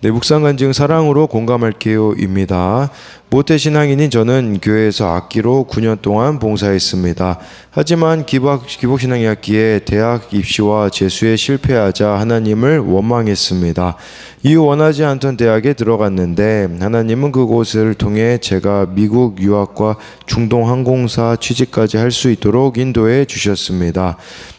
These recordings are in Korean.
네, 묵상 간증 사랑으로 공감할게요입니다. 모태신앙인인 저는 교회에서 악기로 9년 동안 봉사했습니다. 하지만 기복신앙이었기에 대학 입시와 재수에 실패하자 하나님을 원망했습니다. 이후 원하지 않던 대학에 들어갔는데 하나님은 그곳을 통해 제가 미국 유학과 중동항공사 취직까지 할 수 있도록 인도해 주셨습니다.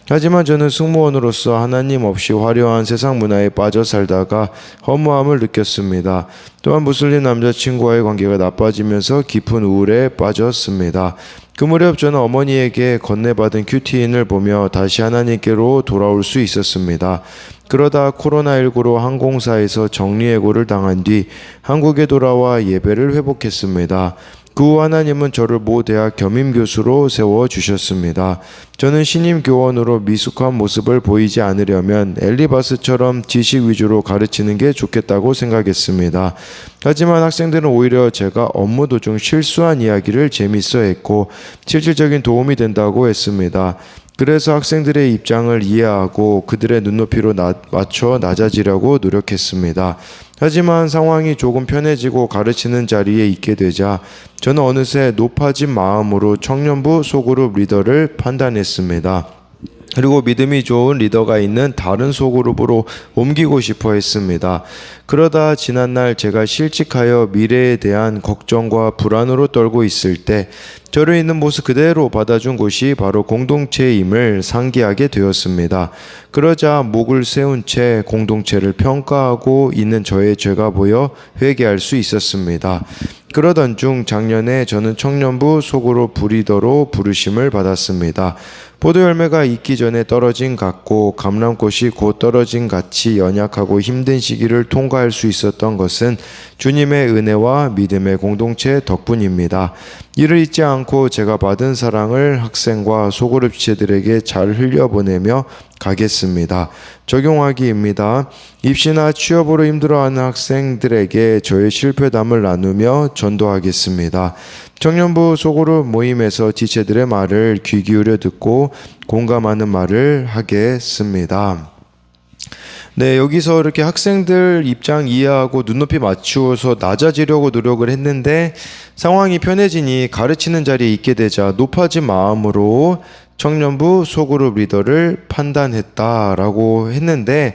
하지만 저는 승무원으로서 하나님 없이 화려한 세상 문화에 빠져 살다가 허무함을 느꼈습니다. 또한 무슬림 남자친구와의 관계가 나빠지면서 깊은 우울에 빠졌습니다. 그 무렵 저는 어머니에게 건네받은 큐티인을 보며 다시 하나님께로 돌아올 수 있었습니다. 그러다 코로나19로 항공사에서 정리해고를 당한 뒤 한국에 돌아와 예배를 회복했습니다. 그 후 하나님은 저를 모 대학 겸임교수로 세워주셨습니다. 저는 신임 교원으로 미숙한 모습을 보이지 않으려면 엘리바스처럼 지식 위주로 가르치는 게 좋겠다고 생각했습니다. 하지만 학생들은 오히려 제가 업무 도중 실수한 이야기를 재밌어 했고 실질적인 도움이 된다고 했습니다. 그래서 학생들의 입장을 이해하고 그들의 눈높이로 맞춰 낮아지려고 노력했습니다. 하지만 상황이 조금 편해지고 가르치는 자리에 있게 되자 저는 어느새 높아진 마음으로 청년부 소그룹 리더를 판단했습니다. 그리고 믿음이 좋은 리더가 있는 다른 소그룹으로 옮기고 싶어 했습니다. 그러다 지난날 제가 실직하여 미래에 대한 걱정과 불안으로 떨고 있을 때 저를 있는 모습 그대로 받아준 곳이 바로 공동체임을 상기하게 되었습니다. 그러자 목을 세운 채 공동체를 평가하고 있는 저의 죄가 보여 회개할 수 있었습니다. 그러던 중 작년에 저는 청년부 소그룹 부리더로 부르심을 받았습니다. 포도 열매가 익기 전에 떨어진 같고 감람꽃이 곧 떨어진 같이 연약하고 힘든 시기를 통과할 수 있었던 것은 주님의 은혜와 믿음의 공동체 덕분입니다. 이를 잊지 않고 제가 받은 사랑을 학생과 소그룹 지체들에게 잘 흘려보내며 가겠습니다. 적용하기입니다. 입시나 취업으로 힘들어하는 학생들에게 저의 실패담을 나누며 전도하겠습니다. 청년부 소그룹 모임에서 지체들의 말을 귀 기울여 듣고 공감하는 말을 하겠습니다. 네, 여기서 이렇게 학생들 입장 이해하고 눈높이 맞추어서 낮아지려고 노력을 했는데 상황이 편해지니 가르치는 자리에 있게 되자 높아진 마음으로 청년부 소그룹 리더를 판단했다라고 했는데,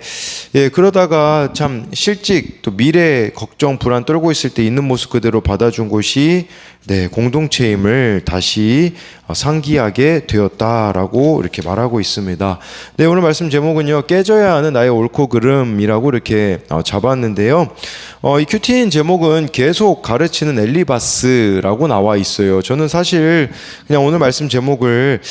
예, 그러다가 참 실직 또 미래 걱정 불안 떨고 있을 때 있는 모습 그대로 받아준 곳이 네, 공동체임을 다시 상기하게 되었다라고 이렇게 말하고 있습니다. 네, 오늘 말씀 제목은요, 깨져야 하는 나의 옳고 그름이라고 이렇게 잡았는데요. 이 큐티인 제목은 계속 가르치는 엘리바스라고 나와 있어요. 저는 사실 그냥 오늘 말씀 제목을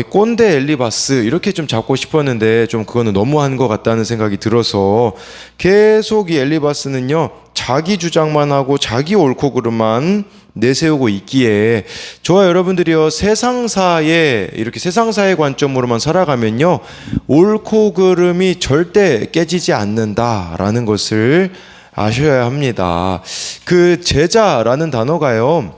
이 꼰대 엘리바스 이렇게 좀 잡고 싶었는데 좀 그거는 너무한 것 같다는 생각이 들어서 계속 이 엘리바스는요, 자기 주장만 하고 자기 옳고 그름만 내세우고 있기에 저와 여러분들이요, 세상사의 이렇게 세상사의 관점으로만 살아가면요, 옳고 그름이 절대 깨지지 않는다라는 것을 아셔야 합니다. 그 제자라는 단어가요,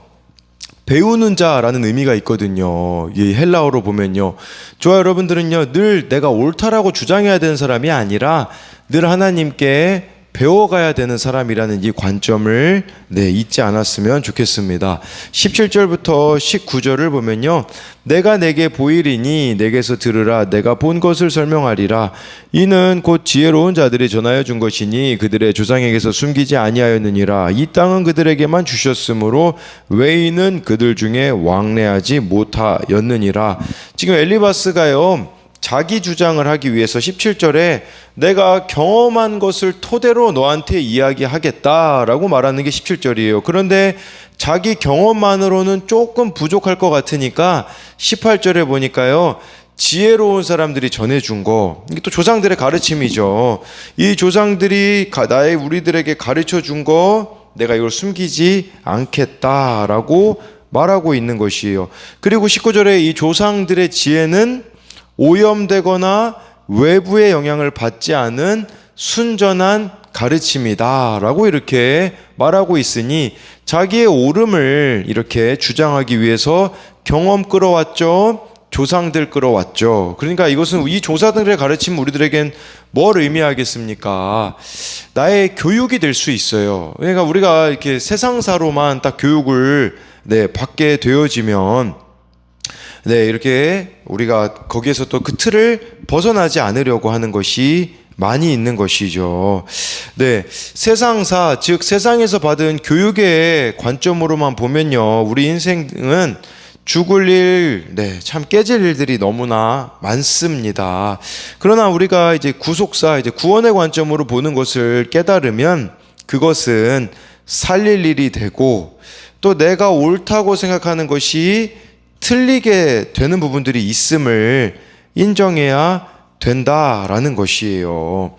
배우는 자라는 의미가 있거든요. 이 헬라어로 보면요, 저와 여러분들은요, 늘 내가 옳다라고 주장해야 되는 사람이 아니라 늘 하나님께 배워가야 되는 사람이라는 이 관점을 잊지 않았으면 좋겠습니다. 17절부터 19절을 보면요, 내가 내게 보이리니 내게서 들으라. 내가 본 것을 설명하리라. 이는 곧 지혜로운 자들이 전하여 준 것이니 그들의 조상에게서 숨기지 아니하였느니라. 이 땅은 그들에게만 주셨으므로 외인은 그들 중에 왕래하지 못하였느니라. 지금 엘리바스가요, 자기 주장을 하기 위해서 17절에 내가 경험한 것을 토대로 너한테 이야기하겠다라고 말하는 게 17절이에요. 그런데 자기 경험만으로는 조금 부족할 것 같으니까 18절에 보니까요, 지혜로운 사람들이 전해준 거, 이게 또 조상들의 가르침이죠. 이 조상들이 우리들에게 가르쳐 준 거 내가 이걸 숨기지 않겠다라고 말하고 있는 것이에요. 그리고 19절에 이 조상들의 지혜는 오염되거나 외부의 영향을 받지 않은 순전한 가르침이다 라고 이렇게 말하고 있으니 자기의 옳음을 이렇게 주장하기 위해서 경험 끌어왔죠, 조상들 끌어왔죠. 그러니까 이것은 이 조상들의 가르침은 우리들에겐 뭘 의미하겠습니까? 나의 교육이 될 수 있어요. 그러니까 우리가 이렇게 세상사로만 딱 교육을 받게 되어지면 이렇게 우리가 거기에서 또 그 틀을 벗어나지 않으려고 하는 것이 많이 있는 것이죠. 세상사, 즉 세상에서 받은 교육의 관점으로만 보면요, 우리 인생은 죽을 일, 참 깨질 일들이 너무나 많습니다. 그러나 우리가 이제 구속사, 이제 구원의 관점으로 보는 것을 깨달으면 그것은 살릴 일이 되고, 또 내가 옳다고 생각하는 것이 틀리게 되는 부분들이 있음을 인정해야 된다라는 것이에요.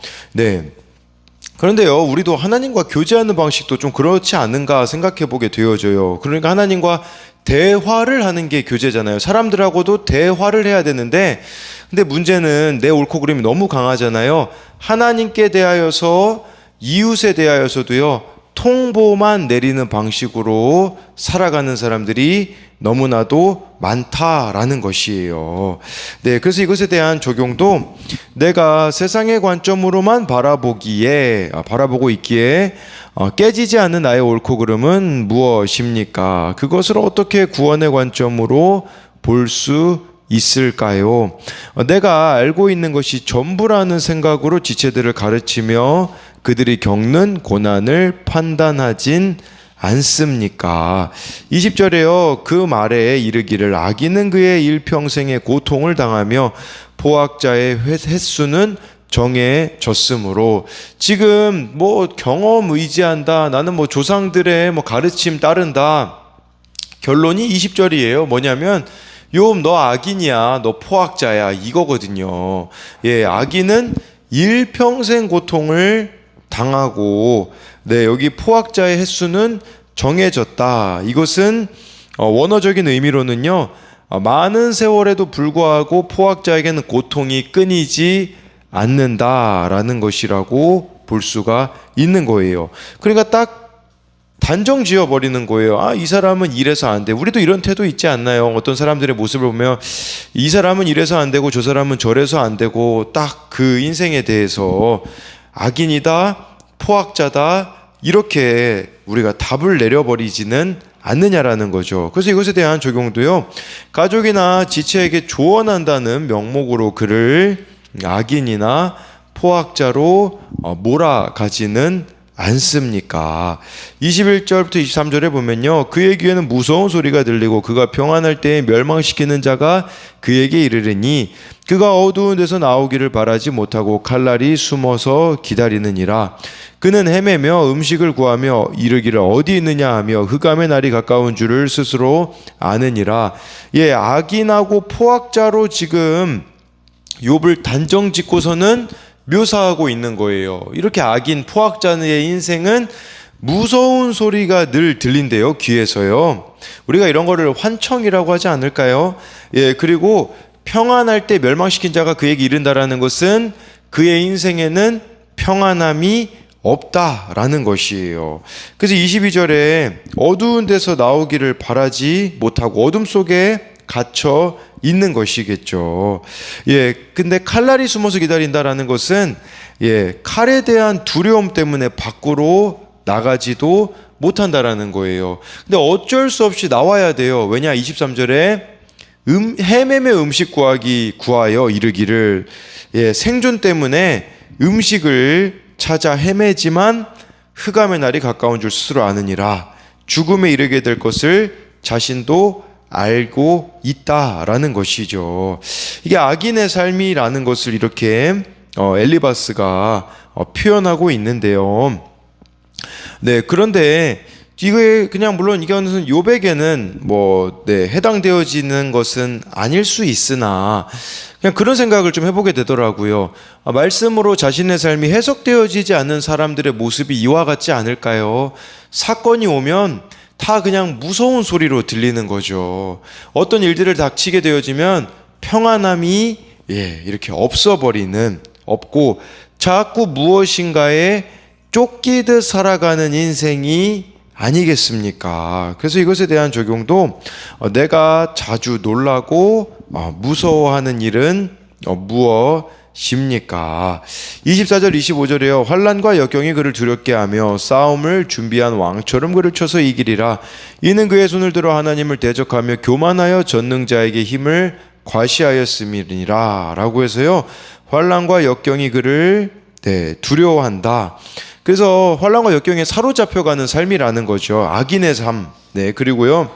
그런데요, 우리도 하나님과 교제하는 방식도 좀 그렇지 않은가 생각해 보게 되어져요. 그러니까 하나님과 대화를 하는 게 교제잖아요. 사람들하고도 대화를 해야 되는데, 근데 문제는 내 옳고 그름이 너무 강하잖아요. 하나님께 대하여서, 이웃에 대하여서도요, 통보만 내리는 방식으로 살아가는 사람들이 너무나도 많다라는 것이에요. 그래서 이것에 대한 적용도 내가 세상의 관점으로만 바라보고 있기에 깨지지 않는 나의 옳고 그름은 무엇입니까? 그것을 어떻게 구원의 관점으로 볼 수 있을까요? 내가 알고 있는 것이 전부라는 생각으로 지체들을 가르치며 그들이 겪는 고난을 판단하진 않습니까? 20절에요. 그 말에 이르기를 악인은 그의 일평생의 고통을 당하며 포악자의 횟수는 정해졌으므로, 지금 경험 의지한다, 나는 조상들의 가르침 따른다, 결론이 20절이에요. 뭐냐면 욥 너 악인이야, 너 포악자야, 이거거든요. 악인은 일평생 고통을 당하고, 여기 포악자의 횟수는 정해졌다. 이것은 원어적인 의미로는요, 많은 세월에도 불구하고 포악자에게는 고통이 끊이지 않는다라는 것이라고 볼 수가 있는 거예요. 그러니까 딱 단정 지어 버리는 거예요. 이 사람은 이래서 안 돼. 우리도 이런 태도 있지 않나요? 어떤 사람들의 모습을 보면 이 사람은 이래서 안 되고 저 사람은 저래서 안 되고, 딱 그 인생에 대해서 악인이다, 포악자다, 이렇게 우리가 답을 내려버리지는 않느냐라는 거죠. 그래서 이것에 대한 적용도요, 가족이나 지체에게 조언한다는 명목으로 그를 악인이나 포악자로 몰아가지는 않습니까? 21절부터 23절에 보면요, 그의 귀에는 무서운 소리가 들리고 그가 평안할 때에 멸망시키는 자가 그에게 이르르니 그가 어두운 데서 나오기를 바라지 못하고 칼날이 숨어서 기다리느니라. 그는 헤매며 음식을 구하며 이르기를 어디 있느냐 하며 흑암의 날이 가까운 줄을 스스로 아느니라. 악인하고 포악자로 지금 욥을 단정 짓고서는 묘사하고 있는 거예요. 이렇게 악인, 포악자의 인생은 무서운 소리가 늘 들린대요, 귀에서요. 우리가 이런 거를 환청이라고 하지 않을까요? 그리고 평안할 때 멸망시킨 자가 그에게 이른다라는 것은 그의 인생에는 평안함이 없다라는 것이에요. 그래서 22절에 어두운 데서 나오기를 바라지 못하고 어둠 속에 갇혀 있는 것이겠죠. 근데 칼날이 숨어서 기다린다라는 것은 칼에 대한 두려움 때문에 밖으로 나가지도 못한다라는 거예요. 근데 어쩔 수 없이 나와야 돼요. 왜냐? 23절에 헤매며 음식 구하여 이르기를, 생존 때문에 음식을 찾아 헤매지만 흑암의 날이 가까운 줄 스스로 아느니라. 죽음에 이르게 될 것을 자신도 알고 있다라는 것이죠. 이게 악인의 삶이라는 것을 이렇게 엘리바스가 표현하고 있는데요. 그런데 이게 그냥 물론 이것은 욥에게는 해당되어지는 것은 아닐 수 있으나 그냥 그런 생각을 좀 해보게 되더라고요. 말씀으로 자신의 삶이 해석되어지지 않는 사람들의 모습이 이와 같지 않을까요? 사건이 오면 다 그냥 무서운 소리로 들리는 거죠. 어떤 일들을 닥치게 되어지면 평안함이 이렇게 없고 자꾸 무엇인가에 쫓기듯 살아가는 인생이 아니겠습니까? 그래서 이것에 대한 적용도 내가 자주 놀라고 무서워하는 일은 무엇입니까? 24절 25절에요. 환난과 역경이 그를 두렵게 하며 싸움을 준비한 왕처럼 그를 쳐서 이기리라. 이는 그의 손을 들어 하나님을 대적하며 교만하여 전능자에게 힘을 과시하였음이니라. 라고 해서요, 환난과 역경이 그를 두려워한다. 그래서 환난과 역경에 사로잡혀가는 삶이라는 거죠. 악인의 삶. 그리고요,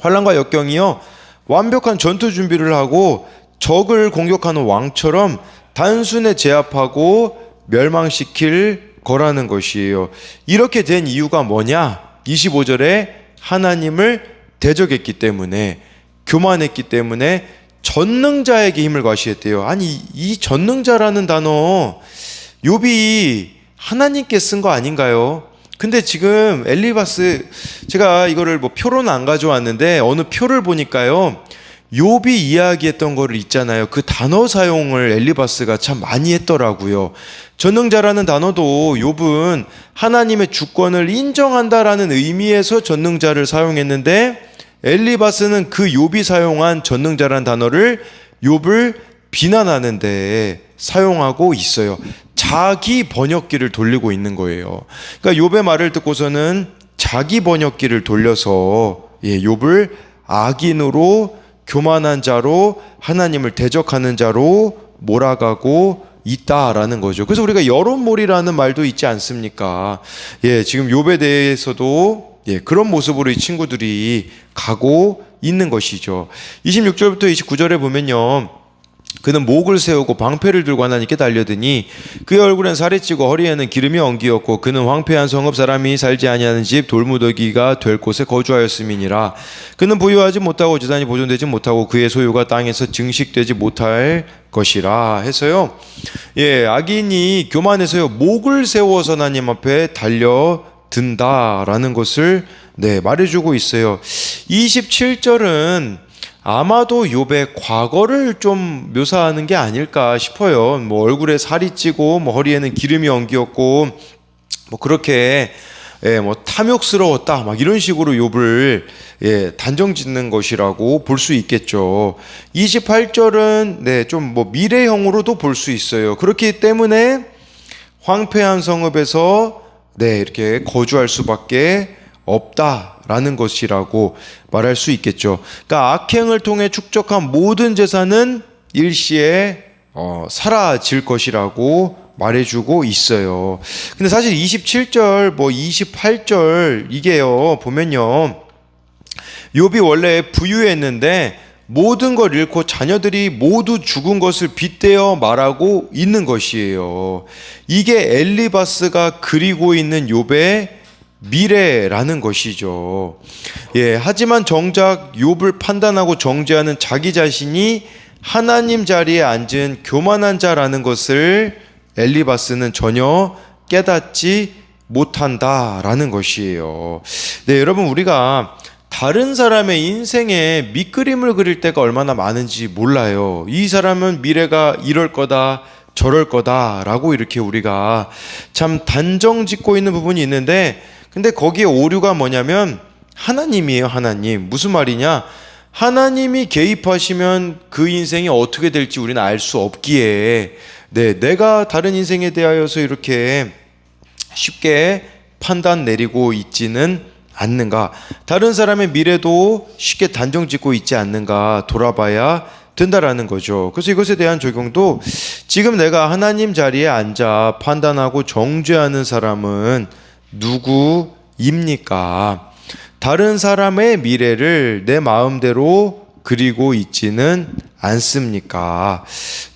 환난과 역경이요, 완벽한 전투 준비를 하고 적을 공격하는 왕처럼 단순에 제압하고 멸망시킬 거라는 것이에요. 이렇게 된 이유가 뭐냐? 25절에 하나님을 대적했기 때문에, 교만했기 때문에 전능자에게 힘을 과시했대요. 아니, 이 전능자라는 단어 욥이 하나님께 쓴 거 아닌가요? 근데 지금 엘리바스, 제가 이거를 표로는 안 가져왔는데 어느 표를 보니까요, 욥이 이야기했던 거를 있잖아요. 그 단어 사용을 엘리바스가 참 많이 했더라고요. 전능자라는 단어도 욥은 하나님의 주권을 인정한다라는 의미에서 전능자를 사용했는데, 엘리바스는 그 욥이 사용한 전능자라는 단어를 욥을 비난하는데 사용하고 있어요. 자기 번역기를 돌리고 있는 거예요. 그러니까 욥의 말을 듣고서는 자기 번역기를 돌려서 욥을 악인으로, 교만한 자로, 하나님을 대적하는 자로 몰아가고 있다라는 거죠. 그래서 우리가 여론몰이라는 말도 있지 않습니까? 지금 욥에 대해서도 그런 모습으로 이 친구들이 가고 있는 것이죠. 26절부터 29절에 보면요, 그는 목을 세우고 방패를 들고 하나님께 달려드니 그의 얼굴엔 살이 찌고 허리에는 기름이 엉기었고 그는 황폐한 성읍, 사람이 살지 아니하는 집, 돌무더기가 될 곳에 거주하였음이니라. 그는 부유하지 못하고 재산이 보존되지 못하고 그의 소유가 땅에서 증식되지 못할 것이라 해서요, 악인이 교만해서요, 목을 세워서 하나님 앞에 달려든다라는 것을 말해주고 있어요. 27절은 아마도 욥의 과거를 좀 묘사하는 게 아닐까 싶어요. 얼굴에 살이 찌고 허리에는 기름이 엉기었고 그렇게 탐욕스러웠다 이런 식으로 욥을 단정짓는 것이라고 볼 수 있겠죠. 28절은 좀 미래형으로도 볼 수 있어요. 그렇기 때문에 황폐한 성읍에서 이렇게 거주할 수밖에 없다라는 것이라고 말할 수 있겠죠. 그러니까 악행을 통해 축적한 모든 재산은 일시에 사라질 것이라고 말해주고 있어요. 근데 사실 27절, 28절 이게요, 보면요, 욥이 원래 부유했는데 모든 걸 잃고 자녀들이 모두 죽은 것을 빗대어 말하고 있는 것이에요. 이게 엘리바스가 그리고 있는 욥의 미래라는 것이죠. 하지만 정작 욥을 판단하고 정죄하는 자기 자신이 하나님 자리에 앉은 교만한 자라는 것을 엘리바스는 전혀 깨닫지 못한다라는 것이에요. 여러분, 우리가 다른 사람의 인생에 밑그림을 그릴 때가 얼마나 많은지 몰라요. 이 사람은 미래가 이럴 거다, 저럴 거다라고 이렇게 우리가 참 단정 짓고 있는 부분이 있는데, 근데 거기에 오류가 뭐냐면 하나님이에요. 하나님. 무슨 말이냐? 하나님이 개입하시면 그 인생이 어떻게 될지 우리는 알 수 없기에 내가 다른 인생에 대하여서 이렇게 쉽게 판단 내리고 있지는 않는가, 다른 사람의 미래도 쉽게 단정 짓고 있지 않는가 돌아봐야 된다라는 거죠. 그래서 이것에 대한 적용도, 지금 내가 하나님 자리에 앉아 판단하고 정죄하는 사람은 누구입니까? 다른 사람의 미래를 내 마음대로 그리고 있지는 않습니까?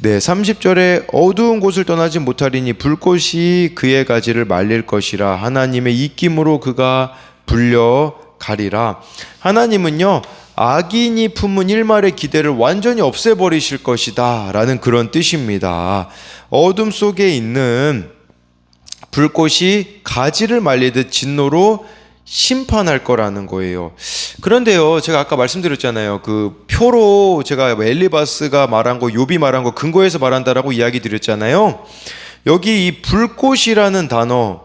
30절에 어두운 곳을 떠나지 못하리니 불꽃이 그의 가지를 말릴 것이라. 하나님의 입김으로 그가 불려가리라. 하나님은요, 악인이 품은 일말의 기대를 완전히 없애버리실 것이다 라는 그런 뜻입니다. 어둠 속에 있는 불꽃이 가지를 말리듯 진노로 심판할 거라는 거예요. 그런데요, 제가 아까 말씀드렸잖아요. 그 표로 제가 엘리바스가 말한 거, 욥이 말한 거 근거해서 말한다라고 이야기 드렸잖아요. 여기 이 불꽃이라는 단어,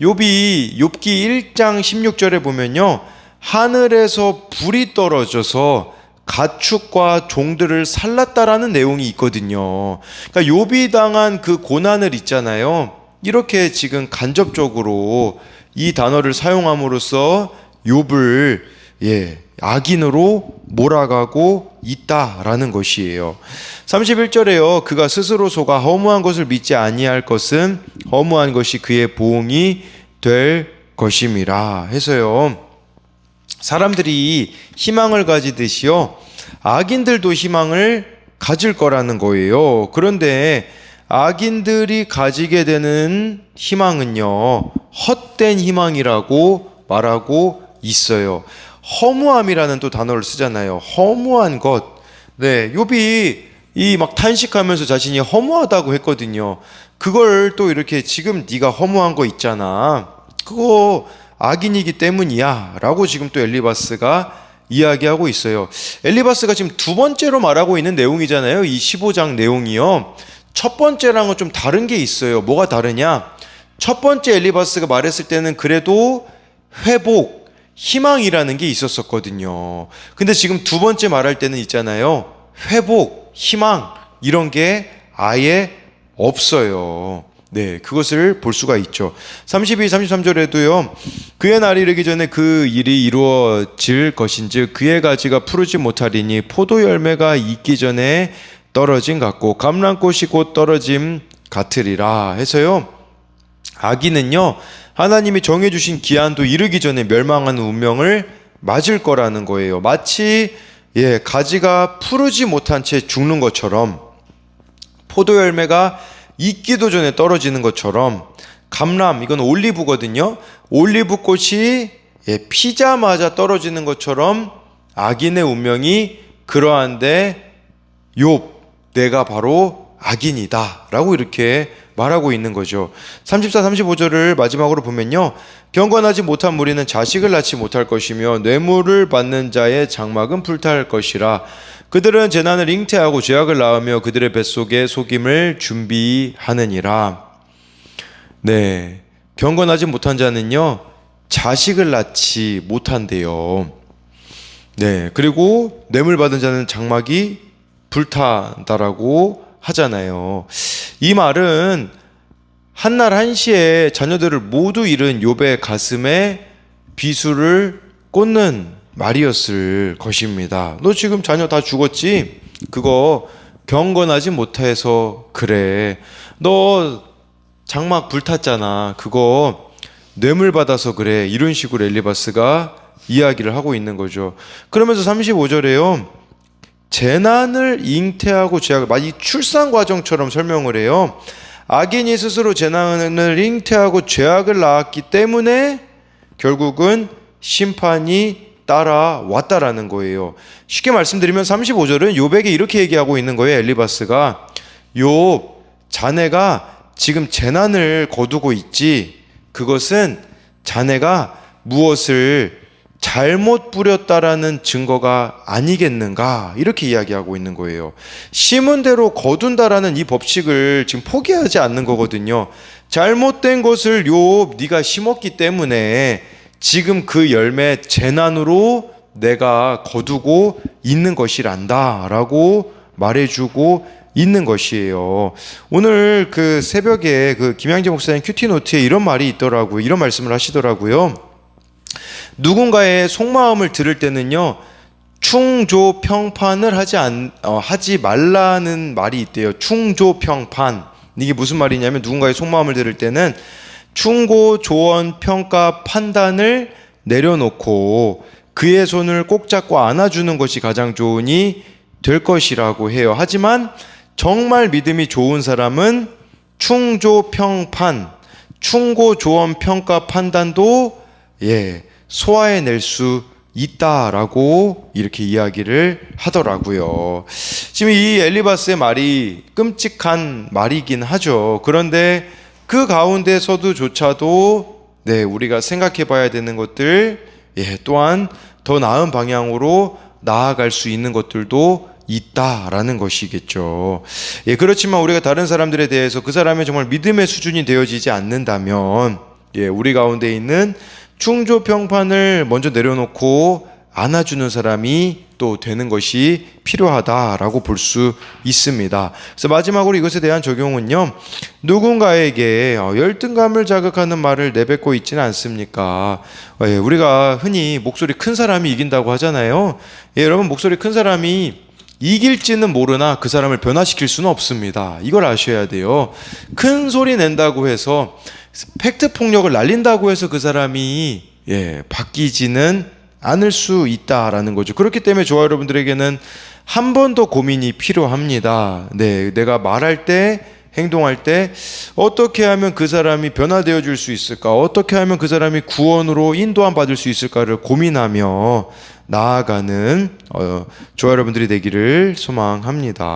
욥기 1장 16절에 보면요, 하늘에서 불이 떨어져서 가축과 종들을 살랐다라는 내용이 있거든요. 그러니까 욥이 당한 그 고난을 있잖아요. 이렇게 지금 간접적으로 이 단어를 사용함으로써 욥을 악인으로 몰아가고 있다라는 것이에요. 31절에요. 그가 스스로 속아 허무한 것을 믿지 아니할 것은 허무한 것이 그의 보응이 될 것임이라 해서요. 사람들이 희망을 가지듯이요, 악인들도 희망을 가질 거라는 거예요. 그런데 악인들이 가지게 되는 희망은요, 헛된 희망이라고 말하고 있어요. 허무함이라는 또 단어를 쓰잖아요. 허무한 것. 네, 욥이 이 막 탄식하면서 자신이 허무하다고 했거든요. 그걸 또 이렇게 지금 네가 허무한 거 있잖아, 그거 악인이기 때문이야 라고 지금 또 엘리바스가 이야기하고 있어요. 엘리바스가 지금 두 번째로 말하고 있는 내용이잖아요. 이 15장 내용이요. 첫 번째랑은 좀 다른 게 있어요. 뭐가 다르냐? 첫 번째 엘리바스가 말했을 때는 그래도 회복, 희망이라는 게 있었었거든요. 근데 지금 두 번째 말할 때는 있잖아요. 회복, 희망 이런 게 아예 없어요. 네, 그것을 볼 수가 있죠. 32, 33절에도요. 그의 날이 이르기 전에 그 일이 이루어질 것인즉 그의 가지가 푸르지 못하리니 포도 열매가 익기 전에 떨어짐 같고 감람꽃이 곧 떨어짐 같으리라 해서요. 악인은요, 하나님이 정해주신 기한도 이르기 전에 멸망하는 운명을 맞을 거라는 거예요. 마치 가지가 푸르지 못한 채 죽는 것처럼, 포도 열매가 익기도 전에 떨어지는 것처럼, 감람, 이건 올리브거든요. 올리브 꽃이 피자마자 떨어지는 것처럼 악인의 운명이 그러한데 욥, 내가 바로 악인이다 라고 이렇게 말하고 있는 거죠. 34, 35절을 마지막으로 보면요. 경건하지 못한 무리는 자식을 낳지 못할 것이며 뇌물을 받는 자의 장막은 불탈 것이라. 그들은 재난을 잉태하고 죄악을 낳으며 그들의 뱃속에 속임을 준비하느니라. 네, 경건하지 못한 자는요, 자식을 낳지 못한대요. 네, 그리고 뇌물 받은 자는 장막이 불탄다라고 하잖아요. 이 말은 한날 한시에 자녀들을 모두 잃은 욥의 가슴에 비수를 꽂는 말이었을 것입니다. 너 지금 자녀 다 죽었지? 그거 경건하지 못해서 그래. 너 장막 불탔잖아. 그거 뇌물 받아서 그래. 이런 식으로 엘리바스가 이야기를 하고 있는 거죠. 그러면서 35절에요. 재난을 잉태하고 죄악을, 마치 출산 과정처럼 설명을 해요. 악인이 스스로 재난을 잉태하고 죄악을 낳았기 때문에 결국은 심판이 따라왔다라는 거예요. 쉽게 말씀드리면 35절은 욥에게 이렇게 얘기하고 있는 거예요. 엘리바스가, 욥, 자네가 지금 재난을 거두고 있지. 그것은 자네가 무엇을 잘못 뿌렸다라는 증거가 아니겠는가, 이렇게 이야기하고 있는 거예요. 심은 대로 거둔다라는 이 법칙을 지금 포기하지 않는 거거든요. 잘못된 것을 욥, 네가 심었기 때문에 지금 그 열매 재난으로 내가 거두고 있는 것이란다 라고 말해주고 있는 것이에요. 오늘 그 새벽에 그 김양재 목사님 큐티노트에 이런 말이 있더라고요. 이런 말씀을 하시더라고요. 누군가의 속마음을 들을 때는요, 충조평판을 하지 말라는 말이 있대요. 충조평판. 이게 무슨 말이냐면, 누군가의 속마음을 들을 때는 충고, 조언, 평가, 판단을 내려놓고 그의 손을 꼭 잡고 안아주는 것이 가장 좋으니 될 것이라고 해요. 하지만 정말 믿음이 좋은 사람은 충조평판, 충고, 조언, 평가, 판단도 소화해낼 수 있다라고 이렇게 이야기를 하더라고요. 지금 이 엘리바스의 말이 끔찍한 말이긴 하죠. 그런데 그 가운데서도조차도 우리가 생각해 봐야 되는 것들, 또한 더 나은 방향으로 나아갈 수 있는 것들도 있다라는 것이겠죠. 그렇지만 우리가 다른 사람들에 대해서 그 사람의 정말 믿음의 수준이 되어지지 않는다면 우리 가운데 있는 충조평판을 먼저 내려놓고 안아주는 사람이 또 되는 것이 필요하다라고 볼 수 있습니다. 그래서 마지막으로 이것에 대한 적용은요, 누군가에게 열등감을 자극하는 말을 내뱉고 있지는 않습니까? 우리가 흔히 목소리 큰 사람이 이긴다고 하잖아요. 여러분, 목소리 큰 사람이 이길지는 모르나 그 사람을 변화시킬 수는 없습니다. 이걸 아셔야 돼요. 큰 소리 낸다고 해서, 팩트 폭력을 날린다고 해서 그 사람이 바뀌지는 않을 수 있다라는 거죠. 그렇기 때문에 저와 여러분들에게는 한 번 더 고민이 필요합니다. 내가 말할 때, 행동할 때 어떻게 하면 그 사람이 변화되어 줄 수 있을까? 어떻게 하면 그 사람이 구원으로 인도함 받을 수 있을까를 고민하며 나아가는 저와 여러분들이 되기를 소망합니다.